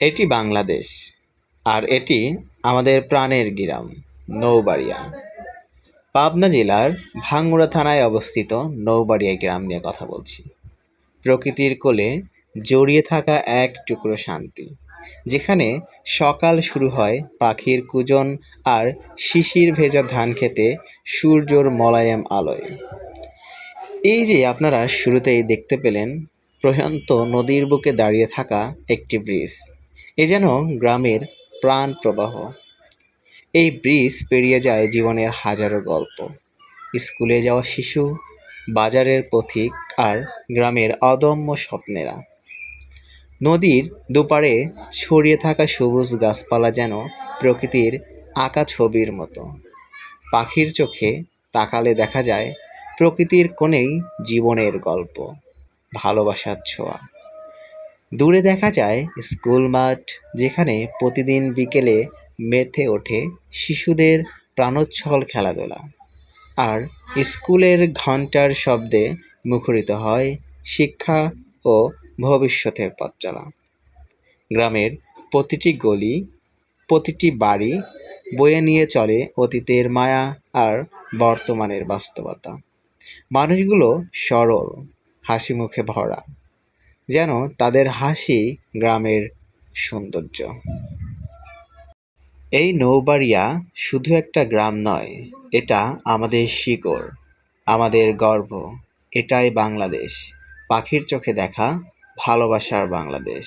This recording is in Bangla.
এটি বাংলাদেশ, আর এটি আমাদের প্রাণের গ্রাম নৌবাড়িয়া। পাবনা জেলার ভাঙ্গুড়া থানায় অবস্থিত নৌবাড়িয়া গ্রাম নিয়ে কথা বলছি। প্রকৃতির কোলে জড়িয়ে থাকা এক টুকরো শান্তি, যেখানে সকাল শুরু হয় পাখির কুজন আর শিশির ভেজা ধান খেতে সূর্যর মোলায়েম আলোয়। এই যে আপনারা শুরুতেই দেখতে পেলেন প্রশান্ত নদীর বুকে দাঁড়িয়ে থাকা একটি ব্রিজ, এ যেন গ্রামের প্রাণ প্রবাহ। এই ব্রিজ পেরিয়ে যায় জীবনের হাজারো গল্প, স্কুলে যাওয়া শিশু, বাজারের পথিক আর গ্রামের অদম্য স্বপ্নেরা। নদীর দুপারে ছড়িয়ে থাকা সবুজ গাছপালা যেন প্রকৃতির আঁকা ছবির মতো। পাখির চোখে তাকালে দেখা যায় প্রকৃতির কোণেই জীবনের গল্প, ভালোবাসার ছোঁয়া। দূরে দেখা যায় স্কুল মাঠ, যেখানে প্রতিদিন বিকেলে মেতে ওঠে শিশুদের প্রাণোচ্ছল খেলাধুলা, আর স্কুলের ঘণ্টার শব্দে মুখরিত হয় শিক্ষা ও ভবিষ্যতের পথচলা। গ্রামের প্রতিটি গলি, প্রতিটি বাড়ি বয়ে নিয়ে চলে অতীতের মায়া আর বর্তমানের বাস্তবতা। মানুষগুলো সরল, হাসি মুখে ভরা, যেন তাদের হাসি গ্রামের সৌন্দর্য। এই নৌবাড়িয়া শুধু একটা গ্রাম নয়, এটা আমাদের শিকড়, আমাদের গর্ব। এটাই বাংলাদেশ, পাখির চোখে দেখা ভালোবাসার বাংলাদেশ।